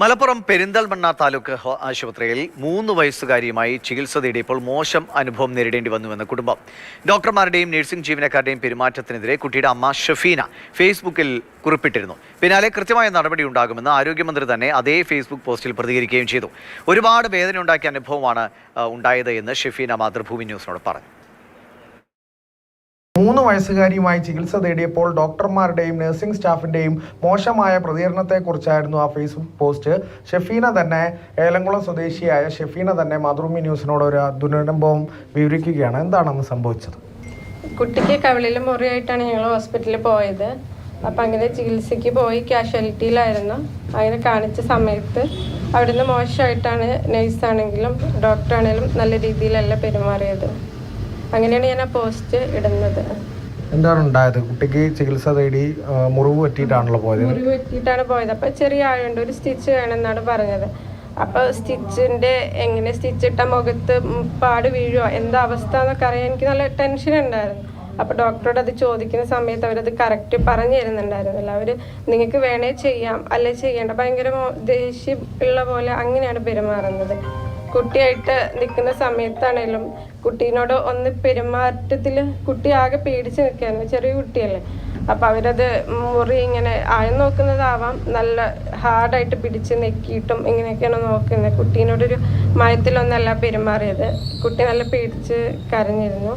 മലപ്പുറം പെരിന്തൽമണ്ണ താലൂക്ക് ആശുപത്രിയിൽ 3 വയസ്സുകാരിയുമായി ചികിത്സ തേടിയപ്പോൾ മോശം അനുഭവം നേരിടേണ്ടി വന്നുവെന്ന് കുടുംബം. ഡോക്ടർമാരുടെയും നഴ്സിംഗ് ജീവനക്കാരുടെയും പെരുമാറ്റത്തിനെതിരെ കുട്ടിയുടെ അമ്മ ഷഫീന ഫേസ്ബുക്കിൽ കുറിപ്പിട്ടിരുന്നു. പിന്നാലെ കൃത്യമായ നടപടി ഉണ്ടാകുമെന്ന് ആരോഗ്യമന്ത്രി തന്നെ അതേ ഫേസ്ബുക്ക് പോസ്റ്റിൽ പ്രതികരിക്കുകയും ചെയ്തു. ഒരുപാട് വേദനയുണ്ടാക്കിയ അനുഭവമാണ് ഉണ്ടായത് എന്ന് ഷഫീന മാതൃഭൂമി ന്യൂസിനോട് പറഞ്ഞു. 3 വയസ്സുകാരിയുമായി ചികിത്സ തേടിയപ്പോൾ ഡോക്ടർമാരുടെയും നഴ്സിംഗ് സ്റ്റാഫിന്റെയും മോശമായ പ്രതികരണത്തെക്കുറിച്ചായിരുന്നു ആ ഫേസ്ബുക്ക് പോസ്റ്റ്. ഏലംകുളം സ്വദേശിയായ ഷഫീന തന്നെ മാതൃഭൂമി ന്യൂസിനോട് ഒരു ദുരനുഭവം വിവരിക്കുകയാണ്. എന്താണെന്ന് സംഭവിച്ചത്? കുട്ടിക്ക് കവിളിൽ മുറിയായിട്ടാണ് ഞങ്ങൾ ഹോസ്പിറ്റലിൽ പോയത്. അപ്പം അങ്ങനെ ചികിത്സയ്ക്ക് പോയി കാഷ്വാലിറ്റിയിലായിരുന്നു. അങ്ങനെ കാണിച്ച സമയത്ത് അവിടുന്ന് മോശമായിട്ടാണ് നേഴ്സാണെങ്കിലും ഡോക്ടറാണെങ്കിലും നല്ല രീതിയിലല്ല പെരുമാറിയത്. അങ്ങനെയാണ് ഞാൻ ആ പോസ്റ്റ് ഇടുന്നത്. എന്താണ് ഉണ്ടായത്? കുട്ടിക്ക് ചികിത്സ തേടി മുറിവ് പറ്റിയിട്ടാണല്ലോ പോയത്. മുറിവ് പറ്റിയിട്ടാണ് പോയത്. അപ്പം ചെറിയ ആഴുണ്ട്, ഒരു സ്റ്റിച്ച് വേണമെന്നാണ് പറഞ്ഞത്. അപ്പോൾ സ്റ്റിച്ചിൻ്റെ എങ്ങനെ സ്റ്റിച്ചിട്ട മുഖത്ത് പാട് വീഴുമോ എന്താ അവസ്ഥ എന്നൊക്കെ അറിയാൻ എനിക്ക് നല്ല ടെൻഷൻ ഉണ്ടായിരുന്നു. അപ്പോൾ ഡോക്ടറോട് അത് ചോദിക്കുന്ന സമയത്ത് അവരത് കറക്റ്റ് പറഞ്ഞു തരുന്നുണ്ടായിരുന്നില്ല. അവർ നിങ്ങൾക്ക് വേണേ ചെയ്യാം അല്ലെ ചെയ്യേണ്ട, ഭയങ്കര ദേഷ്യം ഉള്ള പോലെ അങ്ങനെയാണ് പെരുമാറുന്നത്. കുട്ടിയായിട്ട് നിൽക്കുന്ന സമയത്താണേലും കുട്ടീനോട് ഒന്ന് പെരുമാറ്റത്തിൽ കുട്ടി ആകെ പേടിച്ച് നിൽക്കുകയായിരുന്നു. ചെറിയ കുട്ടിയല്ലേ. അപ്പം അവരത് മുറി ഇങ്ങനെ ആയം നോക്കുന്നതാവാം, നല്ല ഹാർഡായിട്ട് പിടിച്ച് നെക്കിയിട്ടും ഇങ്ങനെയൊക്കെയാണ് നോക്കുന്നത്. കുട്ടീനോടൊരു മയത്തിലൊന്നല്ല പെരുമാറിയത്. കുട്ടി നല്ല പേടിച്ച് കരഞ്ഞിരുന്നു.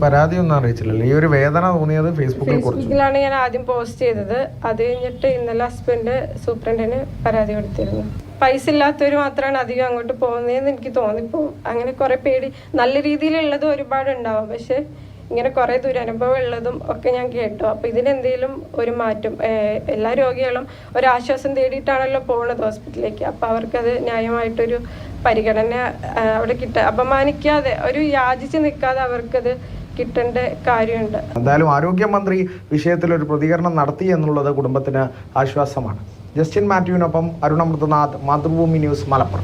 പരാതി ഒന്നും അറിയിച്ചില്ലല്ലോ. ഈ ഒരു വേദന തോന്നിയത് ഫേസ്ബുക്കിലാണ് ഞാൻ ആദ്യം പോസ്റ്റ് ചെയ്തത്. അത് കഴിഞ്ഞിട്ട് ഇന്നലെ ഹസ്ബൻഡ് സൂപ്രണ്ടിന് പരാതി കൊടുത്തിരുന്നു. പൈസ ഇല്ലാത്തവർ മാത്രമാണ് അധികം അങ്ങോട്ട് പോകുന്നതെന്ന് എനിക്ക് തോന്നിപ്പോവും. അങ്ങനെ കുറെ പേടി നല്ല രീതിയിലുള്ളതും ഒരുപാട് ഉണ്ടാവും, പക്ഷെ ഇങ്ങനെ കുറെ ദുരനുഭവം ഉള്ളതും ഒക്കെ ഞാൻ കേട്ടു. അപ്പൊ ഇതിനെന്തെങ്കിലും ഒരു മാറ്റം, എല്ലാ രോഗികളും ഒരാശ്വാസം തേടിയിട്ടാണല്ലോ പോകുന്നത് ഹോസ്പിറ്റലിലേക്ക്. അപ്പൊ അവർക്കത് ന്യായമായിട്ടൊരു പരിഗണന അവിടെ അപമാനിക്കാതെ ഒരു യാചിച്ച് നിൽക്കാതെ അവർക്കത് കിട്ടേണ്ട കാര്യമുണ്ട്. എന്തായാലും ആരോഗ്യമന്ത്രി വിഷയത്തിൽ ഒരു പ്രതികരണം നടത്തി എന്നുള്ളത് കുടുംബത്തിന് ആശ്വാസമാണ്. ജസ്റ്റിൻ മാത്യുവിനൊപ്പം അരുണ മൃതനാഥ്, മാതൃഭൂമി ന്യൂസ്, മലപ്പുറം.